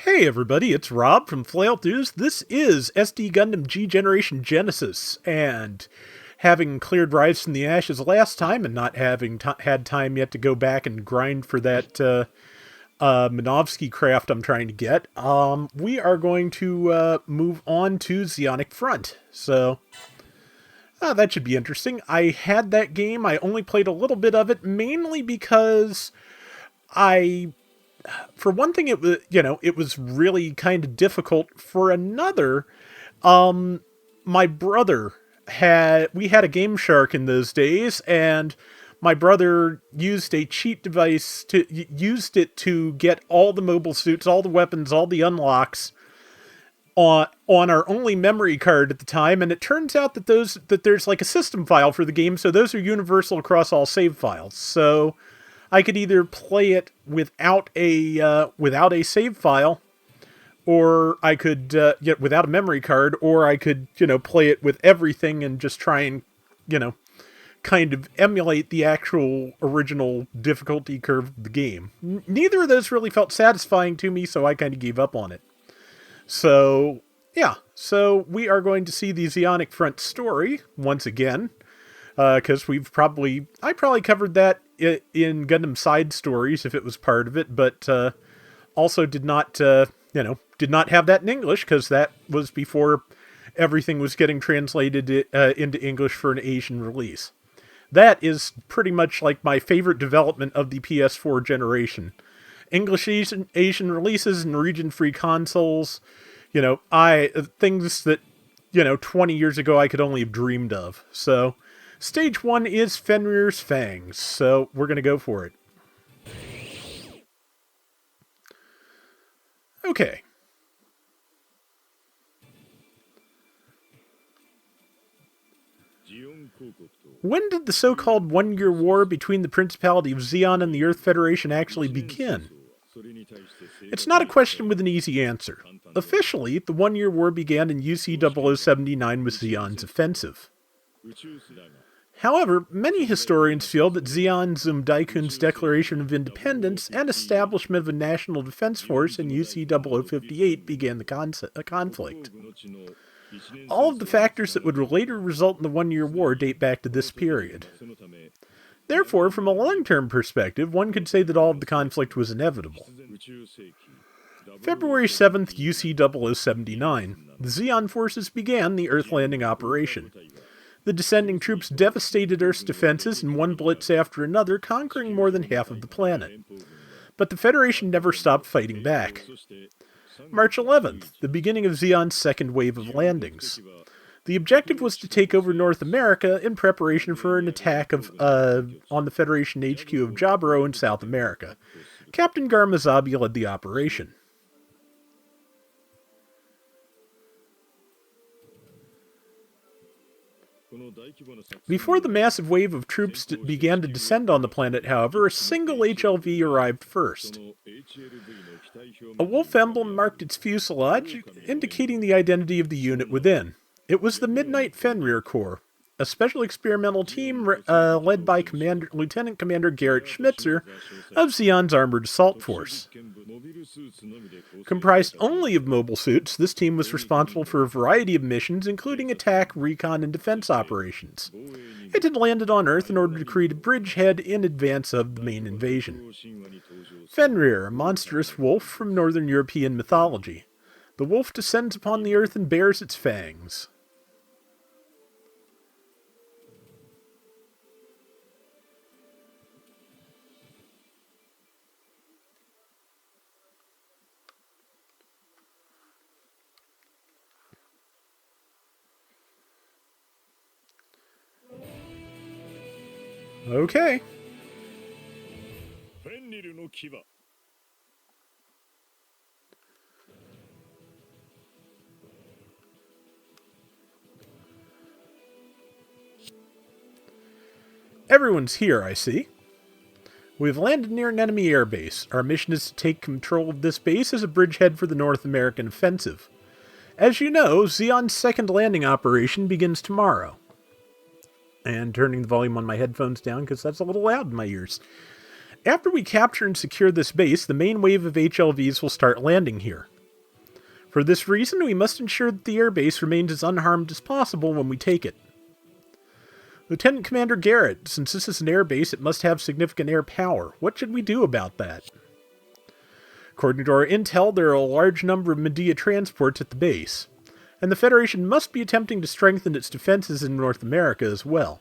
Hey everybody, it's Rob from Flailthroughs. This is SD Gundam G Generation Genesis, and having cleared Rise from the Ashes last time and not having had time yet to go back and grind for that Minovsky craft I'm trying to get, we are going to move on to Zeonic Front. So, that should be interesting. I had that game, I only played a little bit of it, mainly because for one thing, it was really kind of difficult. For another, my brother we had a Game Shark in those days, and my brother used a cheat device used it to get all the mobile suits, all the weapons, all the unlocks on our only memory card at the time, and it turns out that there's like a system file for the game, so those are universal across all save files. So I could either play it without a save file, or I could get without a memory card, or I could play it with everything and just try and kind of emulate the actual original difficulty curve of the game. Neither of those really felt satisfying to me, so I kind of gave up on it. So yeah, so we are going to see the Zeonic Front story once again, because I probably covered that in Gundam Side Stories if it was part of it, but also did not have that in English, because that was before everything was getting translated into English for an Asian release. That is pretty much like my favorite development of the PS4 generation. English Asian releases and region-free consoles, things that, 20 years ago I could only have dreamed of. So, Stage 1 is Fenrir's Fangs, so we're going to go for it. Okay. When did the so-called one-year war between the Principality of Zeon and the Earth Federation actually begin? It's not a question with an easy answer. Officially, the one-year war began in UC 0079 with Zeon's offensive. However, many historians feel that Zeon Daikün's declaration of independence and establishment of a national defense force in UC 0058 began the conflict. All of the factors that would later result in the one-year war date back to this period. Therefore, from a long-term perspective, one could say that all of the conflict was inevitable. February 7th, UC 0079, the Zeon forces began the Earth landing operation. The descending troops devastated Earth's defenses in one blitz after another, conquering more than half of the planet. But the Federation never stopped fighting back. March 11th, the beginning of Zeon's second wave of landings. The objective was to take over North America in preparation for an attack on the Federation HQ of Jaburo in South America. Captain Garmazabi led the operation. Before the massive wave of troops began to descend on the planet, however, a single HLV arrived first. A wolf emblem marked its fuselage, indicating the identity of the unit within. It was the Midnight Fenrir Corps, a special experimental team led by Lieutenant Commander Garrett Schmitzer of Zeon's Armored Assault Force. Comprised only of mobile suits, this team was responsible for a variety of missions, including attack, recon, and defense operations. It had landed on Earth in order to create a bridgehead in advance of the main invasion. Fenrir, a monstrous wolf from Northern European mythology. The wolf descends upon the Earth and bares its fangs. Okay. Everyone's here, I see. We've landed near an enemy airbase. Our mission is to take control of this base as a bridgehead for the North American offensive. As you know, Zeon's second landing operation begins tomorrow. And turning the volume on my headphones down because that's a little loud in my ears. After we capture and secure this base, the main wave of HLVs will start landing here. For this reason, we must ensure that the airbase remains as unharmed as possible when we take it. Lieutenant Commander Garrett, since this is an airbase, it must have significant air power. What should we do about that? According to our intel, there are a large number of Medea transports at the base, and the Federation must be attempting to strengthen its defenses in North America as well.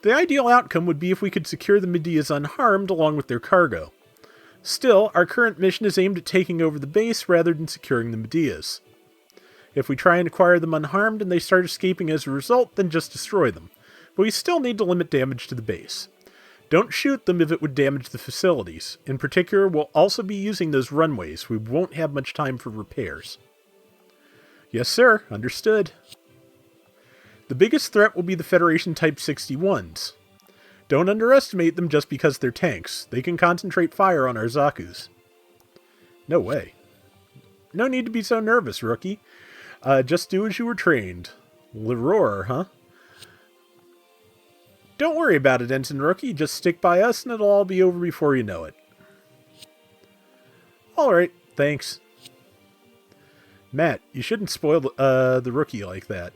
The ideal outcome would be if we could secure the Medeas unharmed along with their cargo. Still, our current mission is aimed at taking over the base rather than securing the Medeas. If we try and acquire them unharmed and they start escaping as a result, then just destroy them. But we still need to limit damage to the base. Don't shoot them if it would damage the facilities. In particular, we'll also be using those runways. We won't have much time for repairs. Yes, sir. Understood. The biggest threat will be the Federation Type 61s. Don't underestimate them just because they're tanks. They can concentrate fire on our Zakus. No way. No need to be so nervous, rookie. Just do as you were trained. Leroy, huh? Don't worry about it, Ensign Rookie. Just stick by us and it'll all be over before you know it. Alright, thanks. Matt, you shouldn't spoil the rookie like that.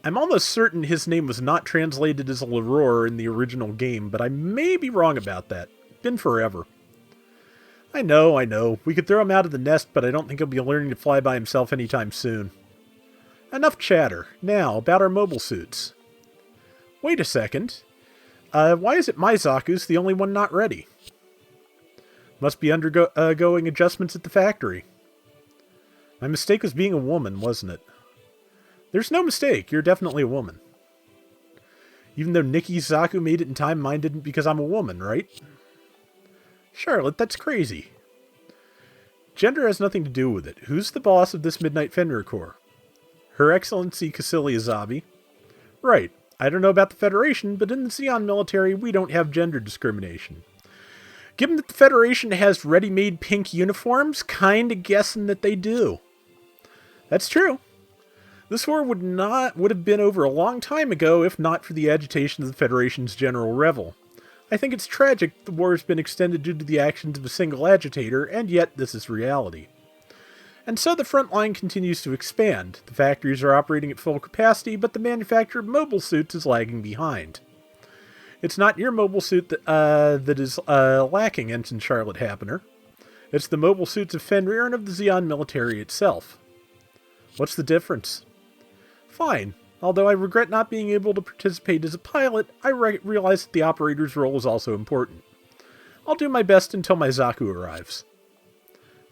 I'm almost certain his name was not translated as Leroy in the original game, but I may be wrong about that. Been forever. I know. We could throw him out of the nest, but I don't think he'll be learning to fly by himself anytime soon. Enough chatter. Now, about our mobile suits. Wait a second. Why is it my Zaku's the only one not ready? Must be undergoing adjustments at the factory. My mistake was being a woman, wasn't it? There's no mistake. You're definitely a woman. Even though Nikki's Zaku made it in time, mine didn't because I'm a woman, right? Charlotte, that's crazy. Gender has nothing to do with it. Who's the boss of this Midnight Fenrir Corps? Her Excellency Cassilia Zabi? Right. I don't know about the Federation, but in the Zeon military, we don't have gender discrimination. Given that the Federation has ready-made pink uniforms, kinda guessing that they do. That's true. This war would have been over a long time ago if not for the agitation of the Federation's general revel. I think it's tragic the war has been extended due to the actions of a single agitator, and yet this is reality. And so the front line continues to expand. The factories are operating at full capacity, but the manufacture of mobile suits is lagging behind. It's not your mobile suit that is lacking, Ensign Charlotte Happener. It's the mobile suits of Fenrir and of the Zeon military itself. What's the difference? Fine. Although I regret not being able to participate as a pilot, I realize that the operator's role is also important. I'll do my best until my Zaku arrives.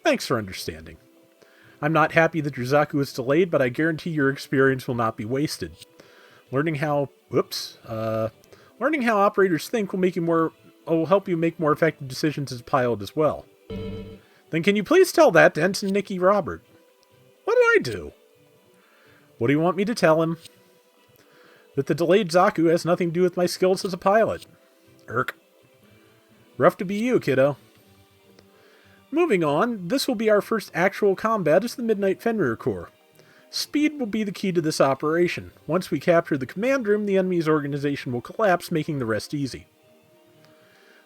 Thanks for understanding. I'm not happy that your Zaku is delayed, but I guarantee your experience will not be wasted. Learning how operators think will help you make more effective decisions as a pilot as well. Then can you please tell that to Ensign Nicky Robert? What did I do? What do you want me to tell him? That the delayed Zaku has nothing to do with my skills as a pilot. Irk. Rough to be you, kiddo. Moving on, this will be our first actual combat as the Midnight Fenrir Corps. Speed will be the key to this operation. Once we capture the command room, the enemy's organization will collapse, making the rest easy.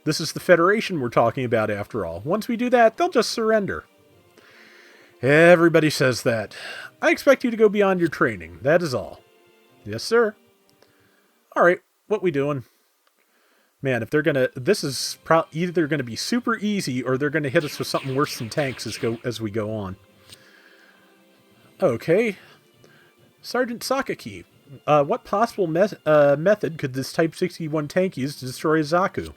This is the Federation we're talking about, after all. Once we do that, they'll just surrender. Everybody says that. I expect you to go beyond your training. That is all. Yes, sir. Alright, what we doing? Man, if they're gonna... This is either gonna be super easy, or they're gonna hit us with something worse than tanks as we go on. Okay. Sergeant Sakaki, what possible method could this Type 61 tank use to destroy a Zaku?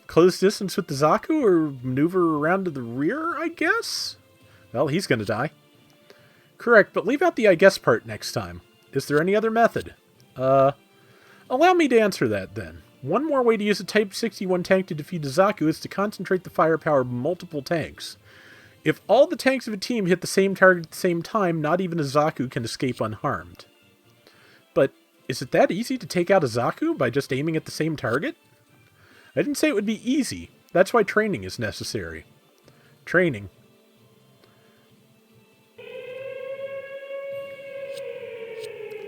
Close distance with the Zaku, or maneuver around to the rear, I guess? Well, he's gonna die. Correct, but leave out the I guess part next time. Is there any other method? Allow me to answer that, then. One more way to use a Type 61 tank to defeat a Zaku is to concentrate the firepower of multiple tanks. If all the tanks of a team hit the same target at the same time, not even a Zaku can escape unharmed. But is it that easy to take out a Zaku by just aiming at the same target? I didn't say it would be easy. That's why training is necessary. Training.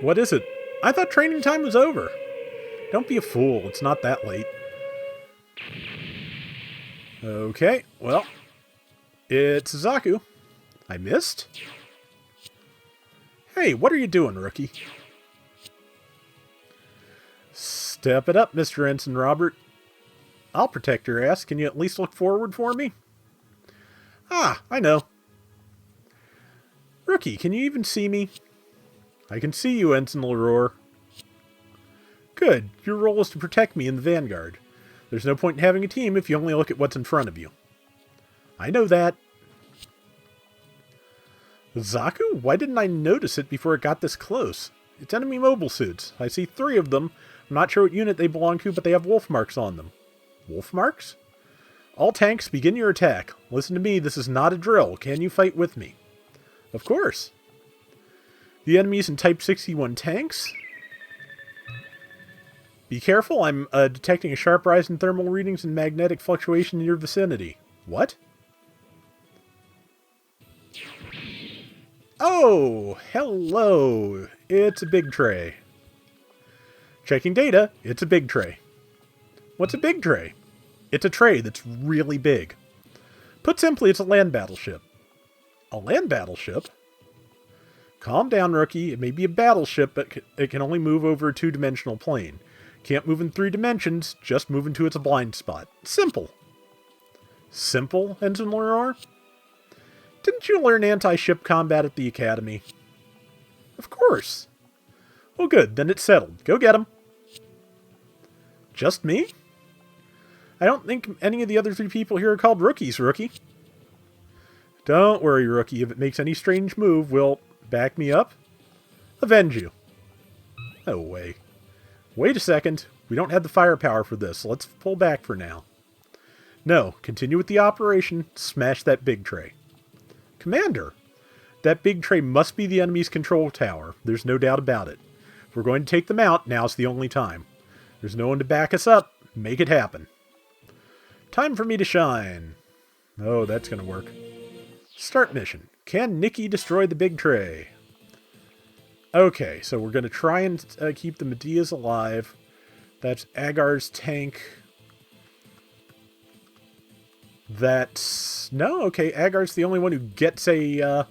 What is it? I thought training time was over. Don't be a fool. It's not that late. Okay, well, it's Zaku. I missed? Hey, what are you doing, rookie? Step it up, Mr. Ensign Robert. I'll protect your ass. Can you at least look forward for me? Ah, I know. Rookie, can you even see me? I can see you, Ensign Leroy. Good. Your role is to protect me in the Vanguard. There's no point in having a team if you only look at what's in front of you. I know that. Zaku? Why didn't I notice it before it got this close? It's enemy mobile suits. I see 3 of them. I'm not sure what unit they belong to, but they have wolf marks on them. Wolf marks? All tanks, begin your attack. Listen to me, this is not a drill. Can you fight with me? Of course. The enemies in Type 61 tanks? Be careful, I'm detecting a sharp rise in thermal readings and magnetic fluctuation in your vicinity. What? Oh, hello. It's a big tray. Checking data, it's a big tray. What's a big tray? It's a tray that's really big. Put simply, it's a land battleship. A land battleship? Calm down, rookie. It may be a battleship, but it can only move over a 2-dimensional plane. Can't move in 3 dimensions, just move into its blind spot. Simple. Simple, Ensign Leroy? Didn't you learn anti-ship combat at the Academy? Of course. Well, good. Then it's settled. Go get him. Just me? I don't think any of the other 3 people here are called rookies, rookie. Don't worry, rookie. If it makes any strange move, we'll back me up. Avenge you. No way. Wait a second. We don't have the firepower for this. Let's pull back for now. No. Continue with the operation. Smash that big tray. Commander, that big tray must be the enemy's control tower. There's no doubt about it. If we're going to take them out, now's the only time. There's no one to back us up. Make it happen. Time for me to shine. Oh, that's going to work. Start mission. Can Nikki destroy the big tray? Okay, so we're going to try and keep the Medeas alive. That's Agar's tank. That's... No, okay, Agar's the only one who gets a...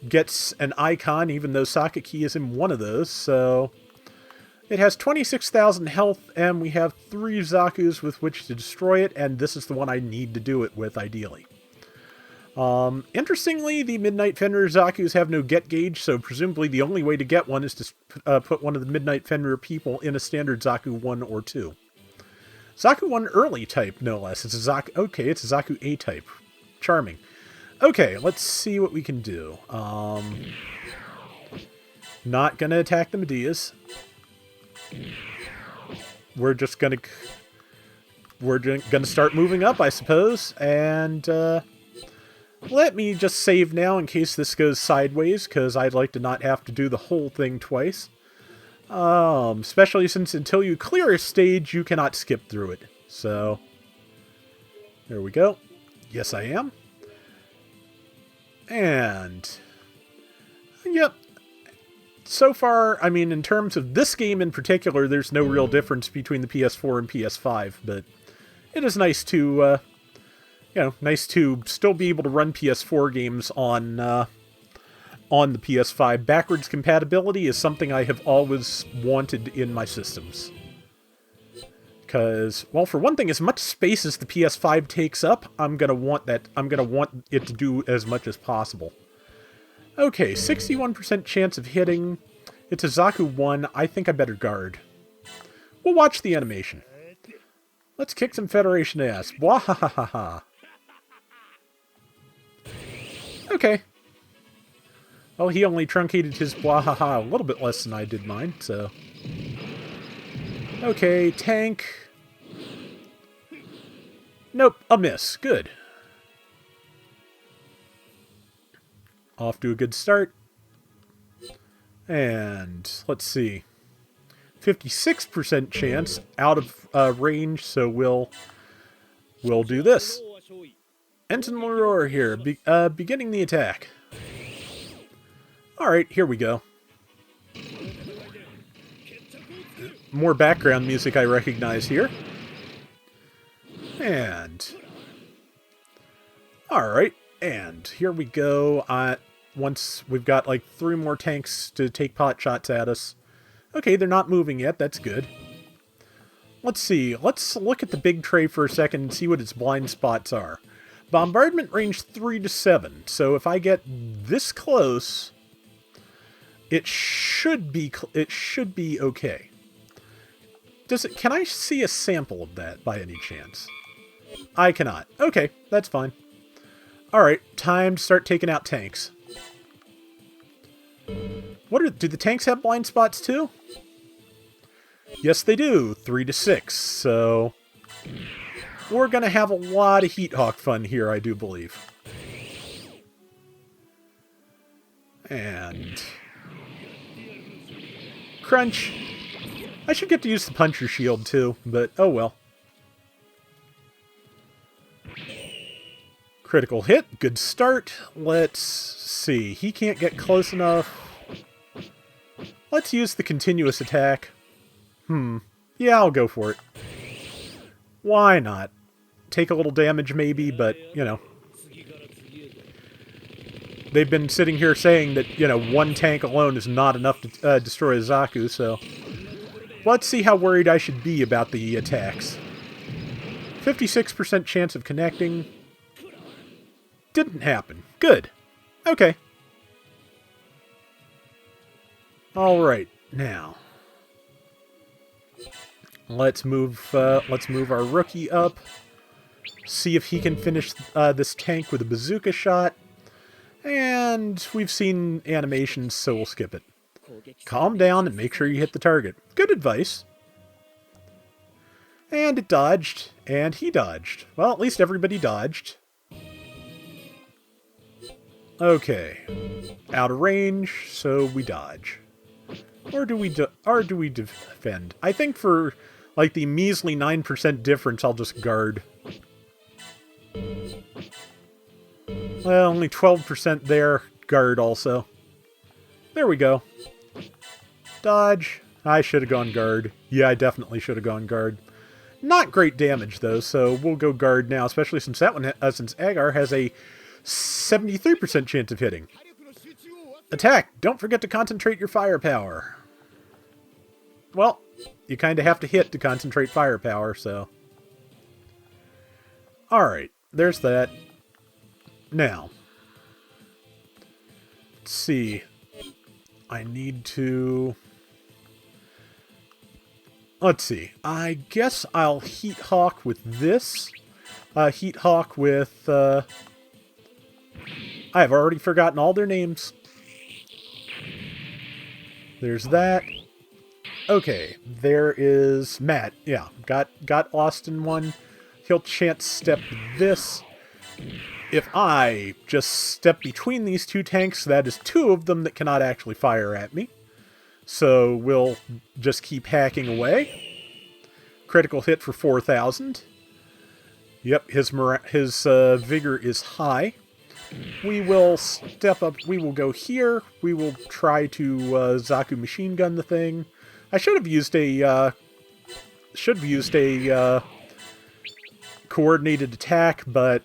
gets an icon, even though Sakaki is in one of those, so... It has 26,000 health, and we have 3 Zakus with which to destroy it, and this is the one I need to do it with, ideally. Interestingly, the Midnight Fenrir Zakus have no get gauge, so presumably the only way to get one is to put one of the Midnight Fenrir people in a standard Zaku 1 or 2. Zaku 1 early type, no less. It's a Zaku... Okay, it's a Zaku A type. Charming. Okay, let's see what we can do. Not gonna attack the Medeas. We're just gonna... We're gonna start moving up, I suppose, and, let me just save now in case this goes sideways, because I'd like to not have to do the whole thing twice. Especially since until you clear a stage, you cannot skip through it. So, there we go. Yes, I am. And, yep. So far, I mean, in terms of this game in particular, there's no real difference between the PS4 and PS5, but it is nice to, nice to still be able to run PS4 games on the PS5. Backwards compatibility is something I have always wanted in my systems. Because, well, for one thing, as much space as the PS5 takes up, I'm gonna want it to do as much as possible. Okay, 61% chance of hitting. It's a Zaku 1. I think I better guard. We'll watch the animation. Let's kick some Federation ass. Wahahaha. Okay. Well, he only truncated his bwahaha a little bit less than I did mine, so... Okay, tank. Nope, a miss. Good. Off to a good start. And, let's see. 56% chance out of range, so we'll do this. Ensign Leroy here, beginning the attack. Alright, here we go. More background music I recognize here. And... Alright, and here we go. Once we've got like 3 more tanks to take pot shots at us. Okay, they're not moving yet. That's good. Let's see. Let's look at the big tray for a second and see what its blind spots are. Bombardment range 3 to 7. So if I get this close, it should be okay. Can I see a sample of that by any chance? I cannot. Okay, that's fine. Alright, time to start taking out tanks. Do the tanks have blind spots too? Yes, they do. 3 to 6. So we're going to have a lot of Heat Hawk fun here, I do believe. And crunch. I should get to use the puncher shield too, but oh well. Critical hit. Good start. Let's see. He can't get close enough. Let's use the continuous attack. Yeah, I'll go for it. Why not? Take a little damage maybe, but, you know. They've been sitting here saying that, you know, 1 tank alone is not enough to destroy a Zaku, so let's see how worried I should be about the attacks. 56% chance of connecting. Didn't happen. Good. Okay. Alright, now. Let's move our rookie up. See if he can finish this tank with a bazooka shot. And we've seen animations, so we'll skip it. Calm down and make sure you hit the target. Good advice. And it dodged, and he dodged. Well, at least everybody dodged. Okay. Out of range, so we dodge. Or do we defend? I think for, like, the measly 9% difference, I'll just guard. Well, only 12% there. Guard also. There we go. Dodge. I should have gone guard. Yeah, I definitely should have gone guard. Not great damage, though, so we'll go guard now, especially since that one, since Agar has a 73% chance of hitting. Attack! Don't forget to concentrate your firepower. Well, you kind of have to hit to concentrate firepower, so. Alright, there's that. Now. Let's see. I need to... Let's see. I guess I'll Heat Hawk with this. Heat Hawk with... I have already forgotten all their names. There's that. Okay, there is Matt. Yeah, got Austin one. He'll chance step this. If I just step between these 2 tanks, that is 2 of them that cannot actually fire at me. So we'll just keep hacking away. Critical hit for 4,000. Yep, his vigor is high. We will step up. We will go here. We will try to Zaku machine gun the thing. I should have used a coordinated attack, but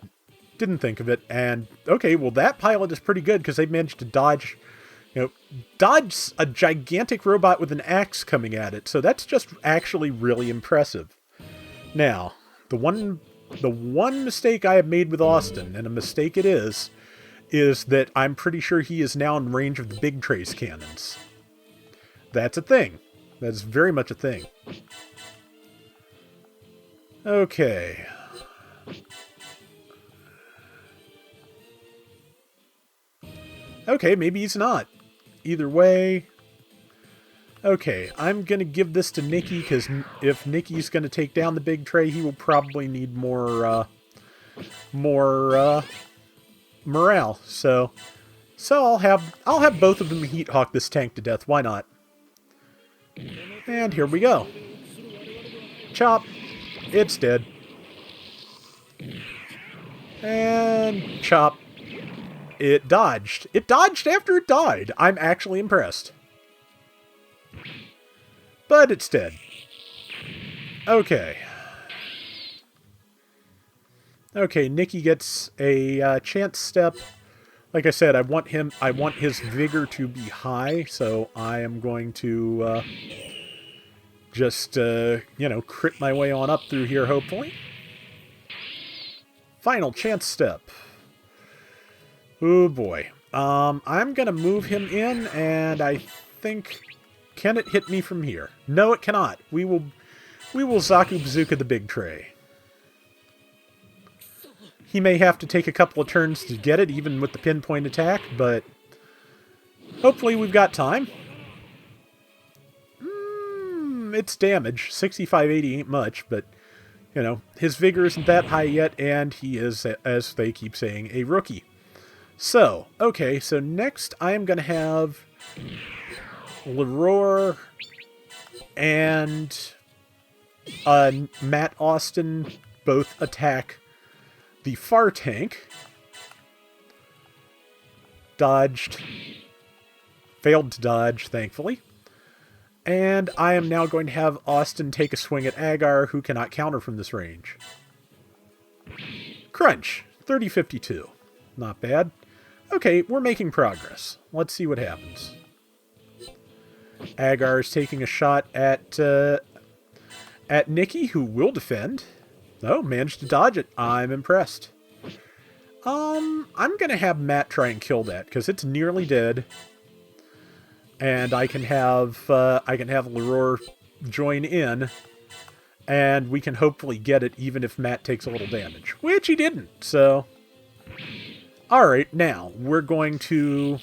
didn't think of it. And okay, well that pilot is pretty good because they managed to dodge, dodge a gigantic robot with an axe coming at it. So that's just actually really impressive. Now, the one mistake I have made with Austin, and a mistake it is that I'm pretty sure he is now in range of the big trace cannons. That's a thing. That's very much a thing. Okay. Okay, maybe he's not. Either way... Okay, I'm going to give this to Nikki, because if Nikki's going to take down the big tray, he will probably need more morale. So I'll have both of them Heat Hawk this tank to death. Why not? And here we go. Chop. It's dead. And chop. It dodged. It dodged after it died. I'm actually impressed. But it's dead. Okay. Okay, Nikki gets a chance step. Like I said, I want his vigor to be high, so I am going to just, crit my way on up through here, hopefully. Final chance step. Oh boy. I'm going to move him in, and I think... Can it hit me from here? No, it cannot. We will Zaku Bazooka the big tray. He may have to take a couple of turns to get it, even with the pinpoint attack, but hopefully we've got time. It's damage. 6580 ain't much, but, his vigor isn't that high yet, and he is, as they keep saying, a rookie. So, okay, so next I am going to have Leroy and Matt Austin both attack the far tank. Dodged. Failed to dodge, thankfully. And I am now going to have Austin take a swing at Agar, who cannot counter from this range. Crunch. 30-52. Not bad. Okay, we're making progress. Let's see what happens. Agar is taking a shot at Nikki, who will defend. Oh, managed to dodge it. I'm impressed. I'm going to have Matt try and kill that, because it's nearly dead. And I can have Leroy join in, and we can hopefully get it even if Matt takes a little damage. Which he didn't, so... Alright, now, we're going to...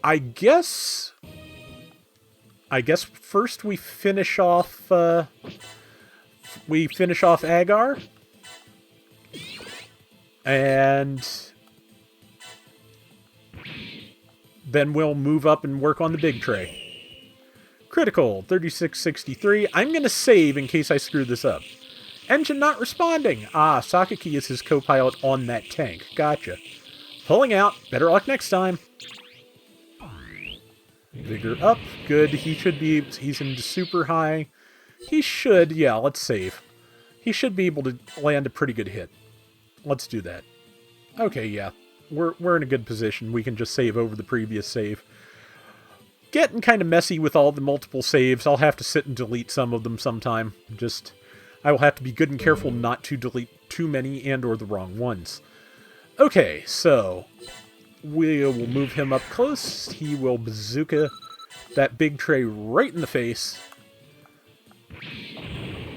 I guess first we finish off Agar, and then we'll move up and work on the big tray. Critical, 3663. I'm going to save in case I screw this up. Engine not responding. Ah, Sakaki is his co-pilot on that tank. Gotcha. Pulling out. Better luck next time. Vigor up. Good. He should be... He's into super high. He should... Yeah, let's save. He should be able to land a pretty good hit. Let's do that. Okay, yeah. We're in a good position. We can just save over the previous save. Getting kind of messy with all the multiple saves. I'll have to sit and delete some of them sometime. Just... I will have to be good and careful not to delete too many and or the wrong ones. Okay, so... We will move him up close. He will bazooka that big tray right in the face.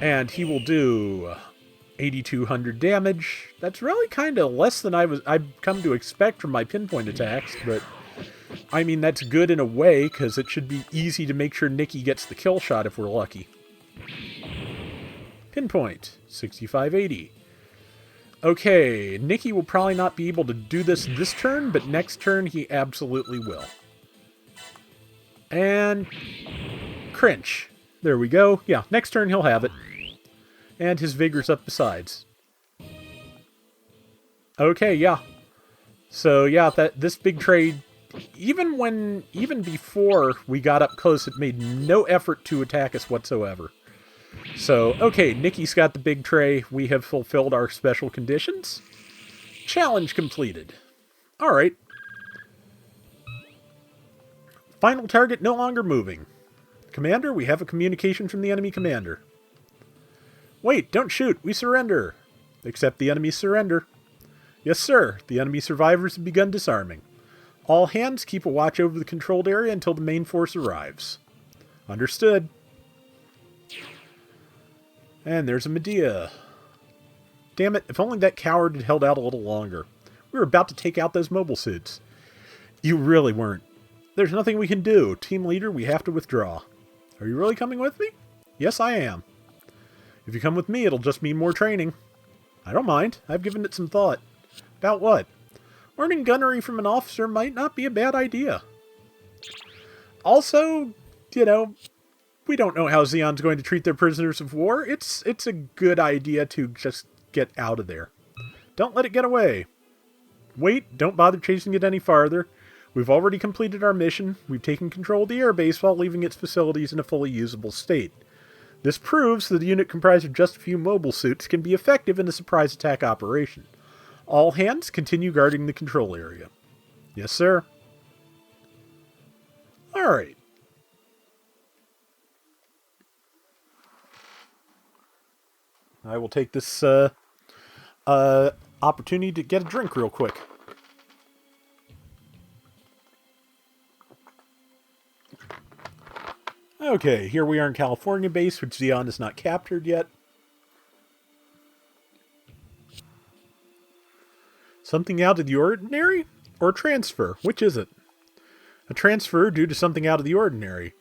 And he will do 8,200 damage. That's really kind of less than I've come to expect from my pinpoint attacks, but I mean, that's good in a way, because it should be easy to make sure Nikki gets the kill shot if we're lucky. Pinpoint, 6580. Okay, Nikki will probably not be able to do this turn, but next turn he absolutely will. And... Cringe. There we go. Yeah, next turn he'll have it. And his vigor's up besides. Okay, yeah. So, yeah, this big trade... Even before we got up close, it made no effort to attack us whatsoever. So, okay, Nikki's got the big tray. We have fulfilled our special conditions. Challenge completed. Alright. Final target no longer moving. Commander, we have a communication from the enemy commander. Wait, don't shoot. We surrender. Accept the enemy's surrender. Yes, sir. The enemy survivors have begun disarming. All hands keep a watch over the controlled area until the main force arrives. Understood. And there's a Medea. Damn it, if only that coward had held out a little longer. We were about to take out those mobile suits. You really weren't. There's nothing we can do. Team leader, we have to withdraw. Are you really coming with me? Yes, I am. If you come with me, it'll just mean more training. I don't mind. I've given it some thought. About what? Learning gunnery from an officer might not be a bad idea. Also, we don't know how Zeon's going to treat their prisoners of war. It's a good idea to just get out of there. Don't let it get away. Wait, don't bother chasing it any farther. We've already completed our mission. We've taken control of the airbase while leaving its facilities in a fully usable state. This proves that a unit comprised of just a few mobile suits can be effective in a surprise attack operation. All hands continue guarding the control area. Yes, sir. Alright. I will take this opportunity to get a drink real quick. Okay, here we are in California base, which Zeon is not captured yet. Something out of the ordinary? Or transfer? Which is it? A transfer due to something out of the ordinary.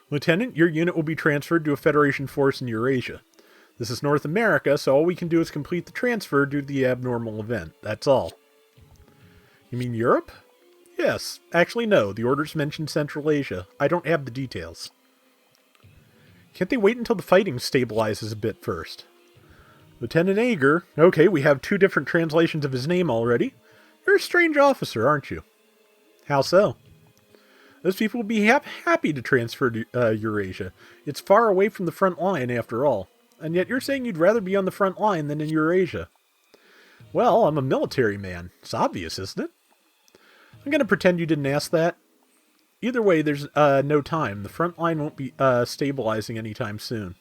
Lieutenant, your unit will be transferred to a Federation force in Eurasia. This is North America, so all we can do is complete the transfer due to the abnormal event. That's all. You mean Europe? Yes. Actually, no. The orders mention Central Asia. I don't have the details. Can't they wait until the fighting stabilizes a bit first? Lieutenant Ager. Okay, we have 2 different translations of his name already. You're a strange officer, aren't you? How so? Those people will be happy to transfer to Eurasia. It's far away from the front line, after all. And yet you're saying you'd rather be on the front line than in Eurasia. Well, I'm a military man. It's obvious, isn't it? I'm going to pretend you didn't ask that. Either way, there's no time. The front line won't be stabilizing anytime soon.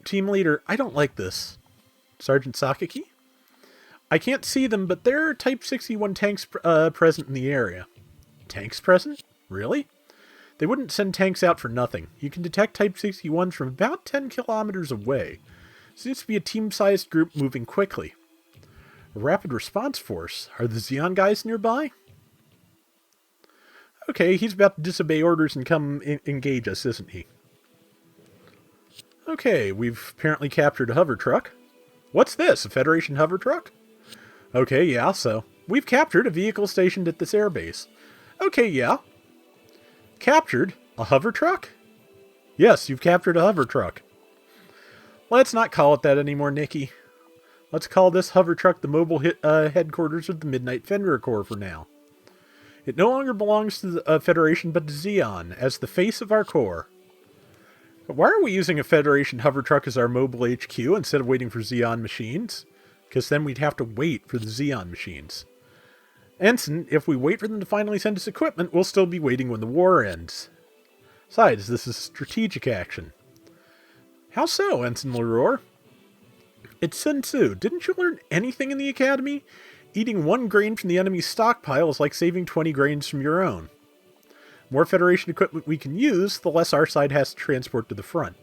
Team leader, I don't like this. Sergeant Sakaki? I can't see them, but there are Type 61 tanks present in the area. Tanks present? Really? They wouldn't send tanks out for nothing. You can detect Type 61s from about 10 kilometers away. Seems to be a team-sized group moving quickly. A rapid response force? Are the Zeon guys nearby? Okay, he's about to disobey orders and come engage us, isn't he? Okay, we've apparently captured a hover truck. What's this, a Federation hover truck? Okay, yeah, so we've captured a vehicle stationed at this airbase. Okay, yeah. Captured a hover truck? Yes, you've captured a hover truck. Let's not call it that anymore, Nikki. Let's call this hover truck the mobile headquarters of the Midnight Fenrir Corps for now. It no longer belongs to the Federation, but to Zeon, as the face of our Corps. But why are we using a Federation hover truck as our mobile HQ instead of waiting for Zeon machines? Because then we'd have to wait for the Zeon machines. Ensign, if we wait for them to finally send us equipment, we'll still be waiting when the war ends. Besides, this is strategic action. How so, Ensign Leroy? It's Sun Tzu. Didn't you learn anything in the academy? Eating 1 grain from the enemy's stockpile is like saving 20 grains from your own. The more Federation equipment we can use, the less our side has to transport to the front.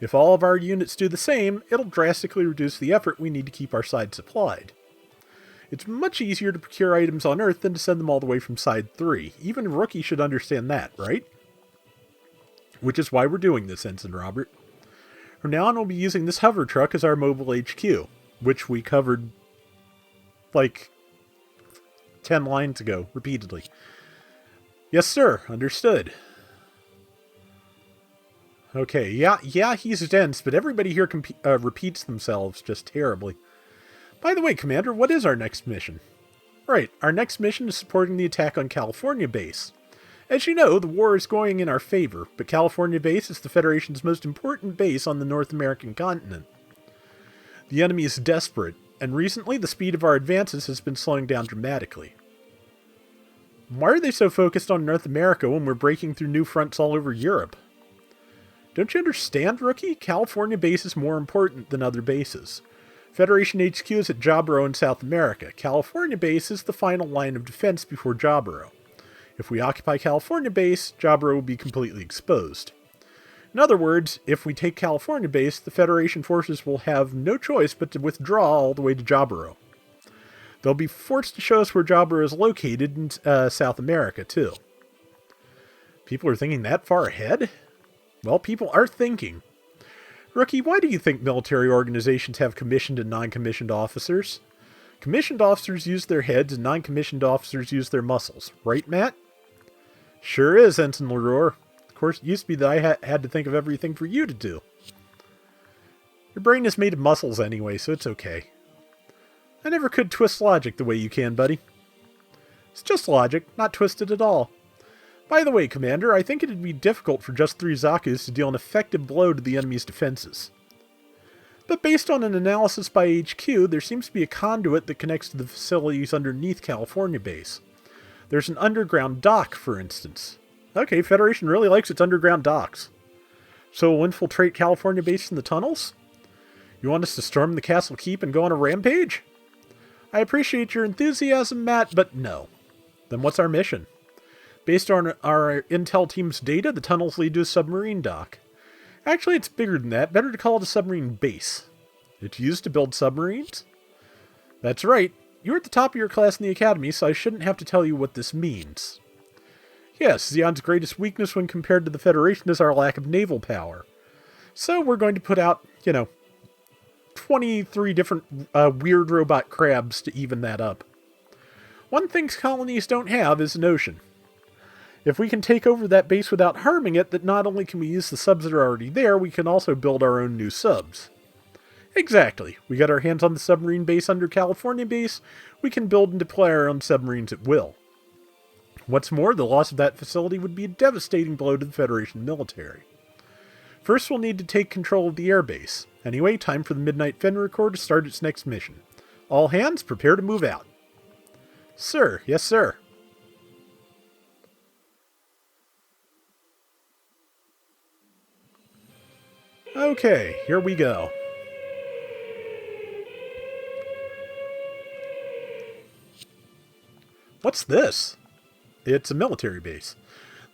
If all of our units do the same, it'll drastically reduce the effort we need to keep our side supplied. It's much easier to procure items on Earth than to send them all the way from Side 3. Even a rookie should understand that, right? Which is why we're doing this, Ensign Robert. From now on, we'll be using this hover truck as our mobile HQ, which we covered like 10 lines ago, repeatedly. Yes, sir. Understood. Okay, yeah, he's dense, but everybody here repeats themselves just terribly. By the way, Commander, what is our next mission? Right, our next mission is supporting the attack on California base. As you know, the war is going in our favor, but California base is the Federation's most important base on the North American continent. The enemy is desperate, and recently the speed of our advances has been slowing down dramatically. Why are they so focused on North America when we're breaking through new fronts all over Europe? Don't you understand, rookie? California base is more important than other bases. Federation HQ is at Jaburo in South America. California base is the final line of defense before Jaburo. If we occupy California base, Jaburo will be completely exposed. In other words, if we take California base, the Federation forces will have no choice but to withdraw all the way to Jaburo. They'll be forced to show us where Jaburo is located in South America, too. People are thinking that far ahead? Well, people are thinking. Rookie, why do you think military organizations have commissioned and non-commissioned officers? Commissioned officers use their heads and non-commissioned officers use their muscles. Right, Matt? Sure is, Ensign Leroy. Of course, it used to be that I had to think of everything for you to do. Your brain is made of muscles anyway, so it's okay. I never could twist logic the way you can, buddy. It's just logic, not twisted at all. By the way, Commander, I think it'd be difficult for just 3 Zaku's to deal an effective blow to the enemy's defenses. But based on an analysis by HQ, there seems to be a conduit that connects to the facilities underneath California Base. There's an underground dock, for instance. Okay, Federation really likes its underground docks. So we'll infiltrate California Base from the tunnels? You want us to storm the castle keep and go on a rampage? I appreciate your enthusiasm, Matt, but no. Then what's our mission? Based on our intel team's data, the tunnels lead to a submarine dock. Actually, it's bigger than that. Better to call it a submarine base. It's used to build submarines? That's right. You're at the top of your class in the academy, so I shouldn't have to tell you what this means. Yes, Zeon's greatest weakness when compared to the Federation is our lack of naval power. So we're going to put out, 23 different weird robot crabs to even that up. One thing colonies don't have is an ocean. If we can take over that base without harming it, that not only can we use the subs that are already there, we can also build our own new subs. Exactly. We got our hands on the submarine base under California Base, we can build and deploy our own submarines at will. What's more, the loss of that facility would be a devastating blow to the Federation military. First, we'll need to take control of the airbase. Anyway, time for the Midnight Fenrir Corps to start its next mission. All hands, prepare to move out. Sir, yes sir. Okay, here we go. What's this? It's a military base.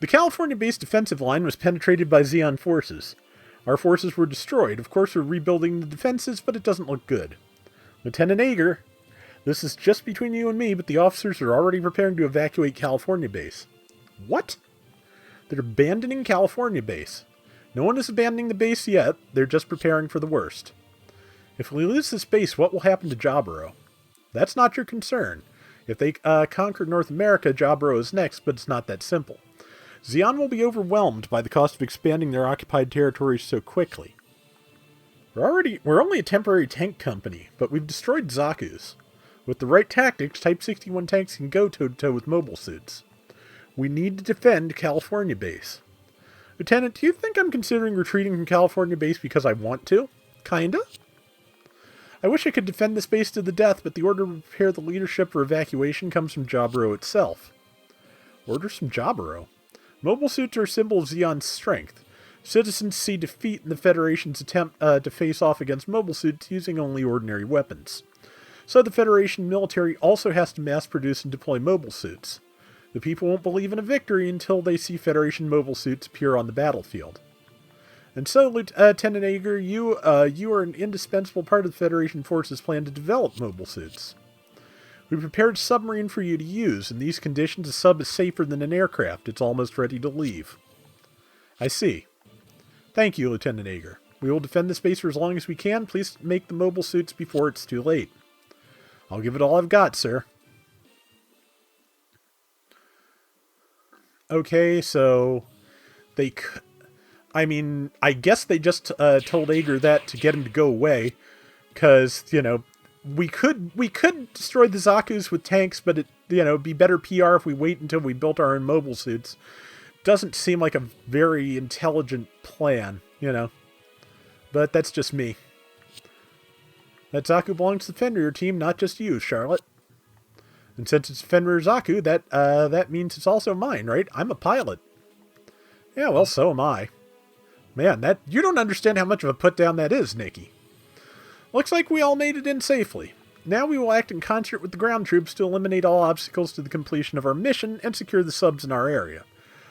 The California-based defensive line was penetrated by Zeon forces. Our forces were destroyed. Of course, we're rebuilding the defenses, but it doesn't look good. Lieutenant Ager, this is just between you and me, but the officers are already preparing to evacuate California Base. What? They're abandoning California Base. No one is abandoning the base yet. They're just preparing for the worst. If we lose this base, what will happen to Jaburo? That's not your concern. If they conquer North America, Jaburo is next, but it's not that simple. Zeon will be overwhelmed by the cost of expanding their occupied territories so quickly. We're only a temporary tank company, but we've destroyed Zaku's. With the right tactics, Type 61 tanks can go toe-to-toe with mobile suits. We need to defend California Base. Lieutenant, do you think I'm considering retreating from California Base because I want to? Kinda? I wish I could defend this base to the death, but the order to prepare the leadership for evacuation comes from Jaburo itself. Orders from Jaburo? Mobile suits are a symbol of Zeon's strength. Citizens see defeat in the Federation's attempt to face off against mobile suits using only ordinary weapons. So the Federation military also has to mass-produce and deploy mobile suits. The people won't believe in a victory until they see Federation mobile suits appear on the battlefield. And so, Lieutenant Ager, you are an indispensable part of the Federation forces' plan to develop mobile suits. We prepared a submarine for you to use. In these conditions, a sub is safer than an aircraft. It's almost ready to leave. I see. Thank you, Lieutenant Ager. We will defend this base for as long as we can. Please make the mobile suits before it's too late. I'll give it all I've got, sir. Okay, so I guess they just told Ager that to get him to go away, because we could destroy the Zaku's with tanks, but it'd be better PR if we wait until we built our own mobile suits. Doesn't seem like a very intelligent plan, but that's just me. That Zaku belongs to the Fenrir team, not just you, Charlotte. And since it's Fenrir Zaku, that means it's also mine, right? I'm a pilot. Yeah, well, so am I. Man, you don't understand how much of a put-down that is, Nikki. Looks like we all made it in safely. Now we will act in concert with the ground troops to eliminate all obstacles to the completion of our mission and secure the subs in our area.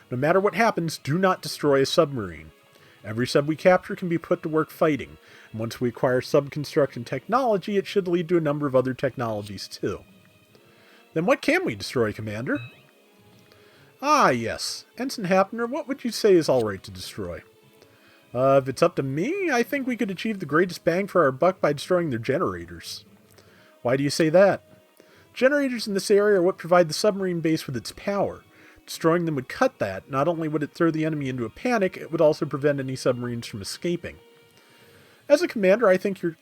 No matter what happens, do not destroy a submarine. Every sub we capture can be put to work fighting, and once we acquire sub-construction technology, it should lead to a number of other technologies too. Then what can we destroy, Commander? Ah, yes. Ensign Hapner, what would you say is alright to destroy? If it's up to me, I think we could achieve the greatest bang for our buck by destroying their generators. Why do you say that? Generators in this area are what provide the submarine base with its power. Destroying them would cut that. Not only would it throw the enemy into a panic, it would also prevent any submarines from escaping. As a commander, I think your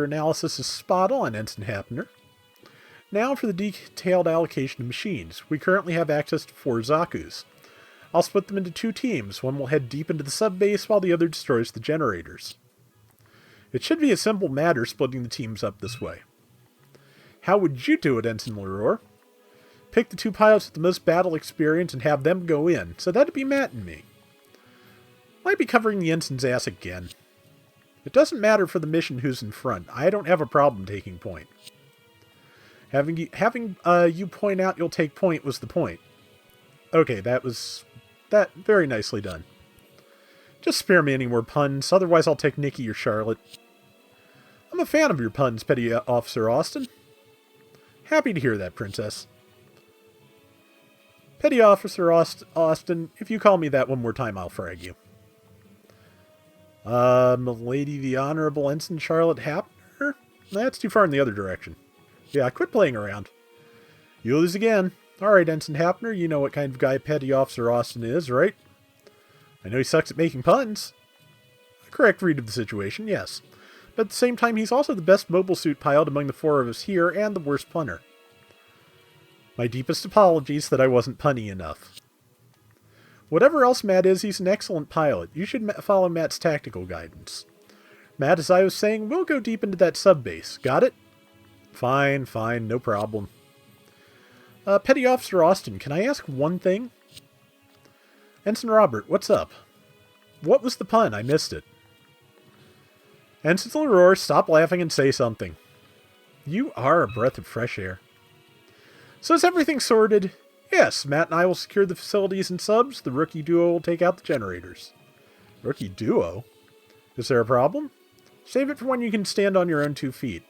analysis is spot on, Ensign Hapner. Now for the detailed allocation of machines. We currently have access to 4 Zaku's. I'll split them into 2 teams. One will head deep into the sub-base while the other destroys the generators. It should be a simple matter splitting the teams up this way. How would you do it, Ensign Leroy? Pick the 2 pilots with the most battle experience and have them go in, so that'd be Matt and me. Might be covering the ensign's ass again. It doesn't matter for the mission who's in front. I don't have a problem taking point. Having you point out you'll take point was the point. Okay, that very nicely done. Just spare me any more puns, otherwise I'll take Nikki or Charlotte. I'm a fan of your puns, Petty Officer Austin. Happy to hear that, Princess. Petty Officer Austin, if you call me that one more time, I'll frag you. Milady the Honorable Ensign Charlotte Hapner? That's too far in the other direction. Yeah, quit playing around. You lose again. Alright, Ensign Hapner, you know what kind of guy Petty Officer Austin is, right? I know he sucks at making puns. A correct read of the situation, yes. But at the same time, he's also the best mobile suit pilot among the 4 of us here, and the worst punner. My deepest apologies that I wasn't punny enough. Whatever else Matt is, he's an excellent pilot. You should follow Matt's tactical guidance. Matt, as I was saying, we'll go deep into that sub-base. Got it? Fine, no problem. Petty Officer Austin, can I ask one thing? Ensign Robert, what's up? What was the pun? I missed it. Ensign Leroy, stop laughing and say something. You are a breath of fresh air. So is everything sorted? Yes, Matt and I will secure the facilities and subs. The rookie duo will take out the generators. Rookie duo? Is there a problem? Save it for when you can stand on your own 2 feet.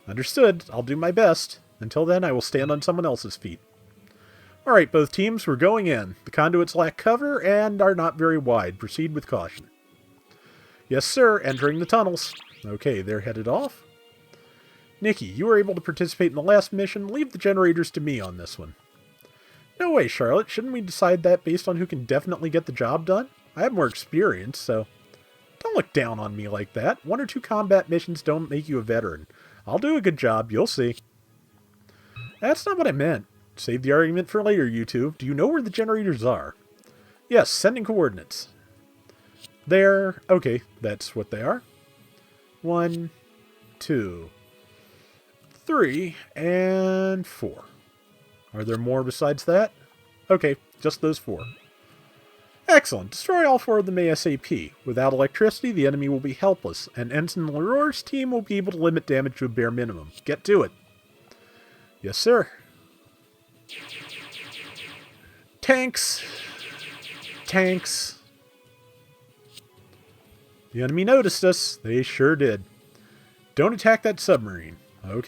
Understood. I'll do my best. Until then, I will stand on someone else's feet. Alright, both teams, we're going in. The conduits lack cover and are not very wide. Proceed with caution. Yes, sir. Entering the tunnels. Okay, they're headed off. Nikki, you were able to participate in the last mission. Leave the generators to me on this one. No way, Charlotte. Shouldn't we decide that based on who can definitely get the job done? I have more experience, so... Don't look down on me like that. 1 or 2 combat missions don't make you a veteran. I'll do a good job, you'll see. That's not what I meant. Save the argument for later, you two. Do you know where the generators are? Yes, sending coordinates. There. Okay, that's what they are. 1, 2, 3, and 4. Are there more besides that? Okay, just those 4. Excellent. Destroy all 4 of them ASAP. Without electricity, the enemy will be helpless, and Ensign Leroy's team will be able to limit damage to a bare minimum. Get to it. Yes, sir. Tanks. Tanks. The enemy noticed us. They sure did. Don't attack that submarine. Okay.